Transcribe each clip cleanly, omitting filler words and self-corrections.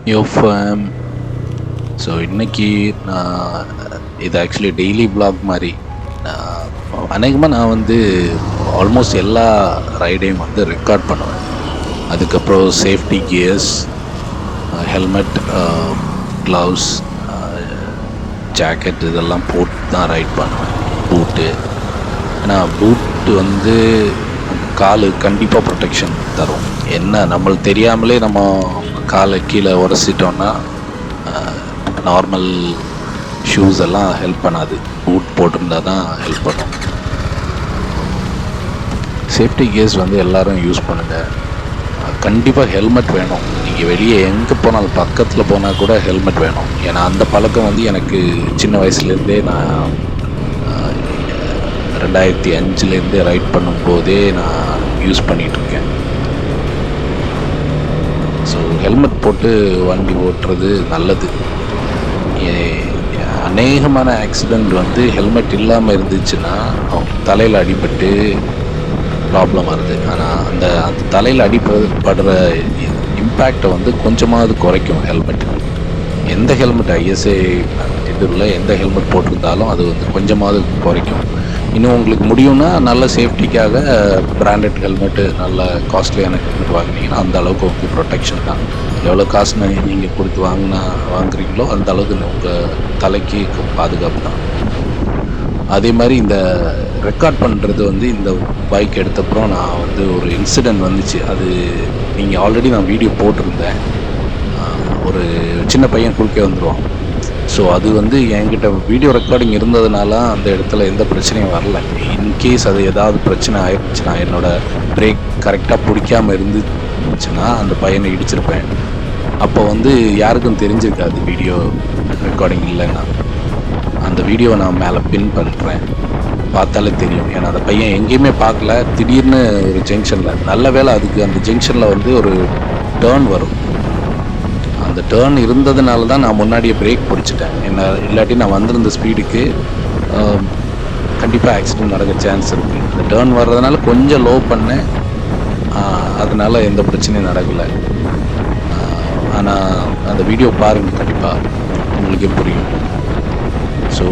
யோ fame. So இன்றைக்கி நான் இது ஆக்சுவலி டெய்லி வ்ளாக் மாதிரி அநேகமாக நான் வந்து ஆல்மோஸ்ட் எல்லா ரைடையும் வந்து ரெக்கார்ட் பண்ணுவேன். அதுக்கப்புறம் safety gears, helmet, gloves, jacket இதெல்லாம் போட்டு தான் ரைட் பண்ணுவேன். பூட்டு, ஏன்னா பூட்டு வந்து காலு கண்டிப்பாக ப்ரொடெக்ஷன் தரும். என்ன நம்மளுக்கு தெரியாமலே நம்ம காலை கீழே உரசிட்டோன்னா நார்மல் ஷூஸ் எல்லாம் ஹெல்ப் பண்ணாது. பூட் போட்டிருந்தா தான் ஹெல்ப் பண்ணும். சேஃப்டி கியர்ஸ் வந்து எல்லோரும் யூஸ் பண்ணுங்கள். கண்டிப்பாக ஹெல்மெட் வேணும். நீங்கள் வெளியே எங்கே போனாலும், பக்கத்தில் போனால் கூட ஹெல்மெட் வேணும். ஏன்னா அந்த பழக்கம் வந்து எனக்கு சின்ன வயசுலேருந்தே நான் 2005 ரைட் பண்ணும்போதே நான் யூஸ் பண்ணிகிட்ருக்கேன். ஸோ ஹெல்மெட் போட்டு வண்டி ஓட்டுறது நல்லது. அநேகமான ஆக்சிடெண்ட் வந்து ஹெல்மெட் இல்லாமல் இருந்துச்சுன்னா தலையில் அடிபட்டு ப்ராப்ளம் வருது. ஆனால் அந்த தலையில் அடிபடுற இம்பேக்டை வந்து கொஞ்சமாவது குறைக்கும் ஹெல்மெட். எந்த ஹெல்மெட் ஐஎஸ்ஐ இதில் எந்த ஹெல்மெட் போட்டிருந்தாலும் அது வந்து கொஞ்சமாவது குறைக்கும். இன்னும் உங்களுக்கு முடியும்னா நல்ல சேஃப்டிக்காக பிராண்டட் ஹெல்மெட்டு, நல்ல காஸ்ட்லியான ஹெல்மெட் வாங்கினீங்கன்னா அந்த அளவுக்கு உங்களுக்கு ப்ரொடெக்ஷன் தான். எவ்வளோ காசு நீங்கள் கொடுத்து வாங்குறீங்களோ அந்த அளவுக்கு உங்கள் தலைக்கு பாதுகாப்பு தான். அதே மாதிரி இந்த ரெக்கார்ட் பண்ணுறது வந்து இந்த பைக் எடுத்தப்புறம் நான் வந்து ஒரு இன்சிடெண்ட் வந்துச்சு. அது நீங்கள் ஆல்ரெடி நான் வீடியோ போட்டிருந்தேன். ஒரு சின்ன பையன் குறுக்கே வந்துடுவான். ஸோ அது வந்து என்கிட்ட வீடியோ ரெக்கார்டிங் இருந்ததுனால அந்த இடத்துல எந்த பிரச்சனையும் வரல. இன்கேஸ் அது ஏதாவது பிரச்சனை ஆயிடுச்சுன்னா, என்னோடய பிரேக் கரெக்டாக பிடிக்காமல் இருந்துச்சுன்னா அந்த பையனை இடிச்சிருப்பேன். அப்போ வந்து யாருக்கும் தெரிஞ்சிருக்காது வீடியோ ரெக்கார்டிங் இல்லைன்னா. அந்த வீடியோவை நான் மேலே பின் பண்ணுறேன், பார்த்தாலே தெரியும். ஏன்னா அந்த பையன் எங்கேயுமே பார்க்கல. திடீர்னு ஒரு ஜங்ஷனில், நல்ல வேளை அதுக்கு அந்த ஜங்ஷனில் வந்து ஒரு டேர்ன் வரும். அந்த டேர்ன் இருந்ததுனால தான் நான் முன்னாடியே பிரேக் பிடிச்சிட்டேன். இல்லாட்டி நான் வந்திருந்த ஸ்பீடுக்கு கண்டிப்பாக ஆக்சிடெண்ட் நடக்க சான்ஸ் இருக்குது. இந்த டேர்ன் வர்றதுனால கொஞ்சம் லோ பண்ணேன், அதனால் எந்த பிரச்சனையும் நடக்கலை. ஆனால் அந்த வீடியோ பாருங்கள், கண்டிப்பாக உங்களுக்கே புரியும். ஸோ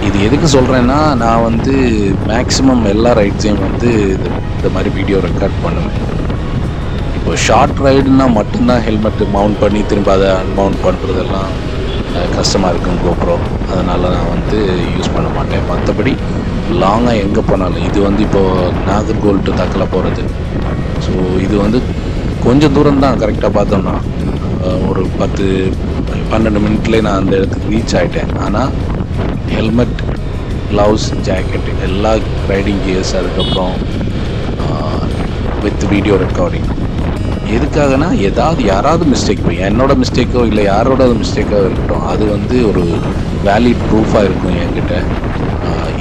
இது எதுக்கு சொல்கிறேன்னா, நான் வந்து மேக்ஸிமம் எல்லா ரைட்ஸையும் வந்து இந்த மாதிரி வீடியோ ரெக்கார்ட் பண்ணுவேன். இப்போ ஷார்ட் ரைடுன்னா மட்டும்தான் ஹெல்மெட்டு மவுண்ட் பண்ணி திரும்ப அதை அன்மவுண்ட் பண்ணுறதெல்லாம் கஷ்டமாக இருக்கும் GoPro. அதனால் நான் வந்து யூஸ் பண்ண மாட்டேன். மற்றபடி லாங்காக எங்கே போனாலும், இது வந்து இப்போது நாகர்கோவில் டு தக்கலை போகிறது. ஸோ இது வந்து கொஞ்சம் தூரம் தான். கரெக்டாக பார்த்தோம்னா ஒரு 10-12 மினிட்லேயே நான் அந்த இடத்துக்கு ரீச் ஆகிட்டேன். ஆனால் ஹெல்மெட், க்ளவுஸ், ஜாக்கெட், எல்லா ரைடிங் கியர்ஸ், அதுக்கப்புறம் வித் வீடியோ ரெக்கார்டிங். எதுக்காகனா, யாராவது மிஸ்டேக், இப்போ என்னோடய மிஸ்டேக்கோ இல்லை யாரோட மிஸ்டேக்கோ இருக்கட்டும், அது வந்து ஒரு வேலிட் ப்ரூஃபாக இருக்கும் என்கிட்ட.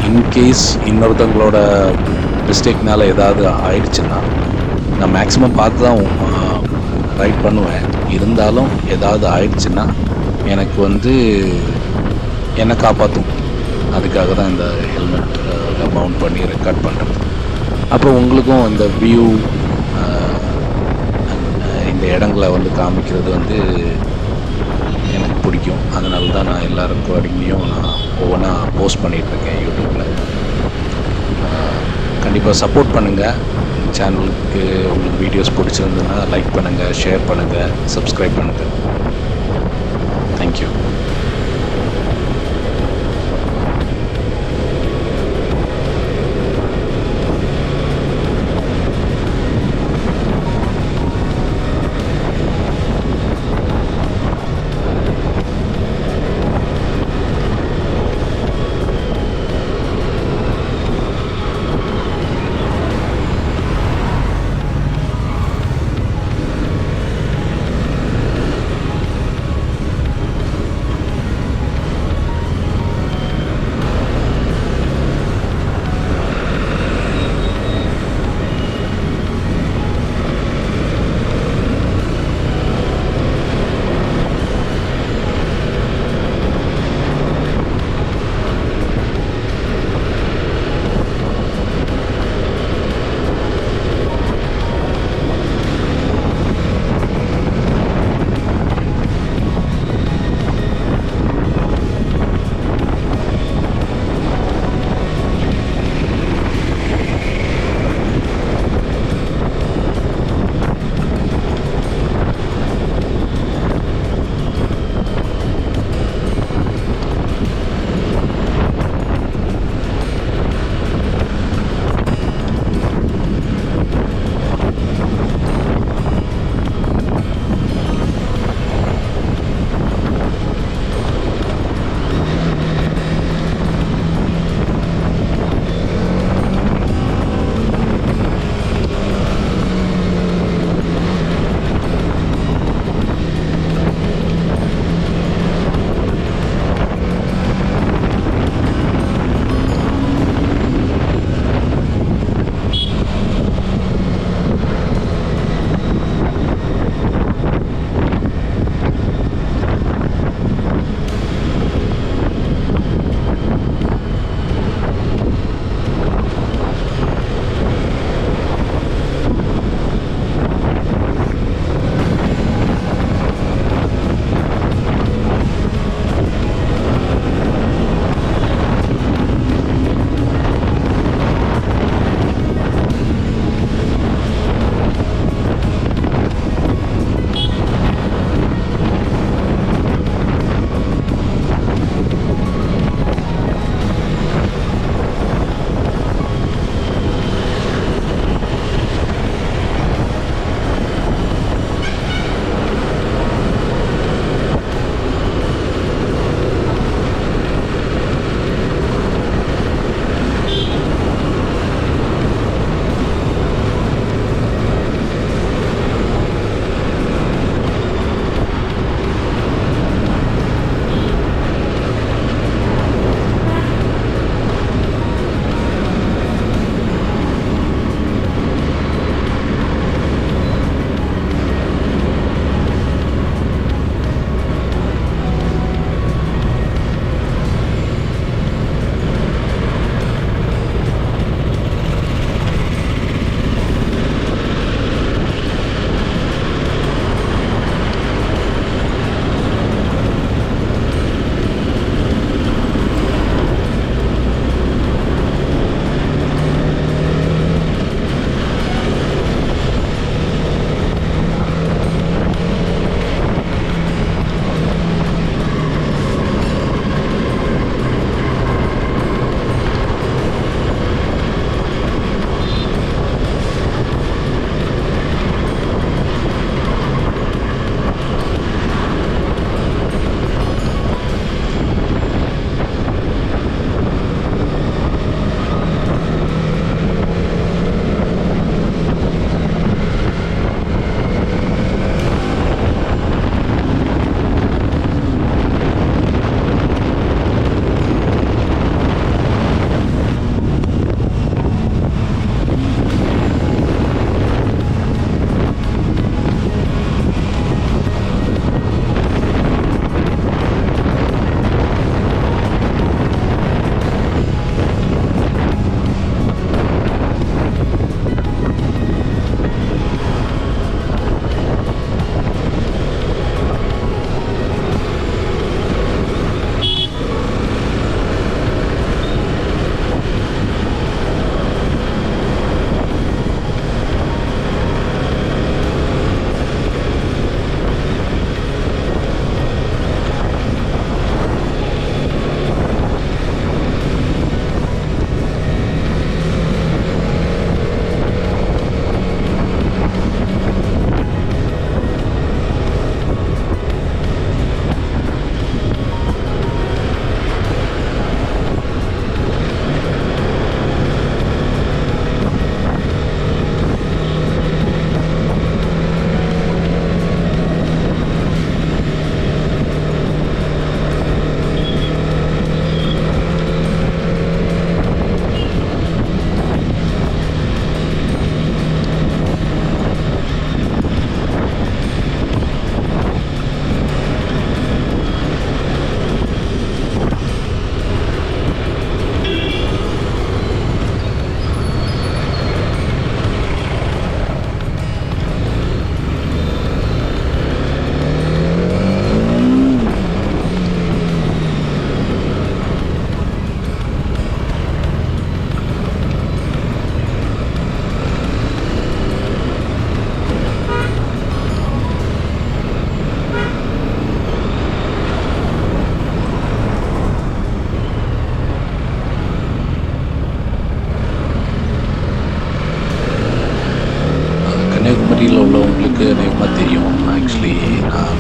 இன்கேஸ் இன்னொருத்தவங்களோட மிஸ்டேக்னால ஏதாவது ஆயிடுச்சுன்னா, நான் மேக்ஸிமம் பார்த்து தான் ரைட் பண்ணுவேன். இருந்தாலும் ஏதாவது ஆயிடுச்சுன்னா எனக்கு வந்து என்னை காப்பாற்றும். அதுக்காக தான் இந்த ஹெல்மெட் மவுண்ட் பண்ணி ரெக்கார்ட் பண்ணுறது. அப்புறம் உங்களுக்கும் இந்த வியூ, இந்த இடங்களை வந்து காமிக்கிறது வந்து எனக்கு பிடிக்கும். அதனால தான் நான் எல்லா ரெக்கார்டிங்லேயும் நான் ஒவ்வொன்றா போஸ்ட் பண்ணிகிட்ருக்கேன் யூடியூப்பில். கண்டிப்பாக சப்போர்ட் பண்ணுங்கள். சேனலுக்கு உங்களுக்கு வீடியோஸ் பிடிச்சிருந்ததுன்னா லைக் பண்ணுங்கள், ஷேர் பண்ணுங்கள், சப்ஸ்கிரைப் பண்ணுங்கள். தேங்க்யூ.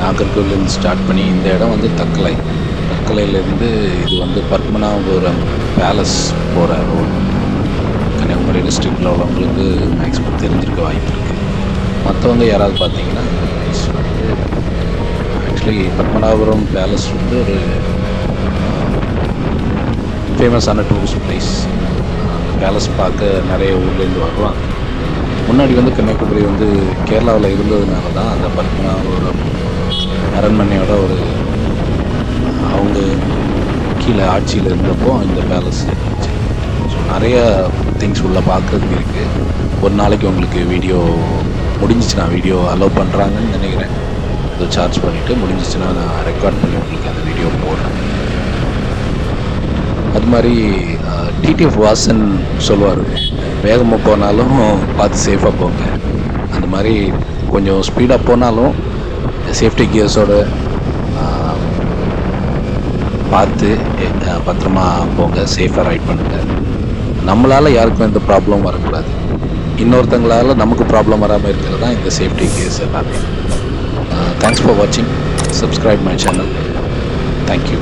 நாகர்கோவிலேருந்து ஸ்டார்ட் பண்ணி இந்த இடம் வந்து தக்கலையிலேருந்து இது வந்து பத்மநாபபுரம் பேலஸ் போகிற ரோடு. கன்னியாகுமரி டிஸ்ட்ரிக்டில் உள்ளவங்களுக்கு மேக்ஸிமம் தெரிஞ்சிருக்க வாய்ப்பு இருக்குது. மற்றவங்க யாராவது பார்த்தீங்கன்னா வந்து ஆக்சுவலி பத்மநாபபுரம் பேலஸ் வந்து ஒரு ஃபேமஸான டூரிஸ்ட் பிளேஸ். பேலஸ் பார்க்க நிறைய ஊர்லேருந்து வருவாங்க. முன்னாடி வந்து கன்னியாகுமரி வந்து கேரளாவில் இருந்ததுனால தான் அந்த பத்மநாபபுரம் அரண்மனையோட ஒரு அவங்க கீழே ஆட்சியில் இருந்தப்போ இந்த பேலஸ் இருந்துச்சு. ஸோ நிறைய திங்ஸ் உள்ள பார்க்கறதுக்கு இருக்குது. ஒரு நாளைக்கு உங்களுக்கு வீடியோ முடிஞ்சிச்சுன்னா வீடியோ அலோவ் பண்ணுறாங்கன்னு நினைக்கிறேன். அதை சார்ஜ் பண்ணிவிட்டு முடிஞ்சிச்சுன்னா நான் ரெக்கார்ட் பண்ணி உங்களுக்கு அந்த வீடியோ போடுறேன். அது மாதிரி டிடிஎஃப் வாசன் சொல்லுவார், வேகமாக போனாலும் பார்த்து சேஃபாக போங்க. அந்த மாதிரி கொஞ்சம் ஸ்பீடாக போனாலும் சேஃப்டி கியர்ஸோடு பார்த்து பத்திரமா போங்க, சேஃபாக ரைட் பண்ணுங்கள். நம்மளால் யாருக்கும் எந்த ப்ராப்ளம் வரக்கூடாது. இன்னொருத்தங்களால் நமக்கு ப்ராப்ளம் வராமல் இருக்கிறது தான் இந்த சேஃப்டி கியர்ஸ் எல்லாமே. தேங்க்ஸ் ஃபார் வாட்சிங். Subscribe my channel. தேங்க்யூ.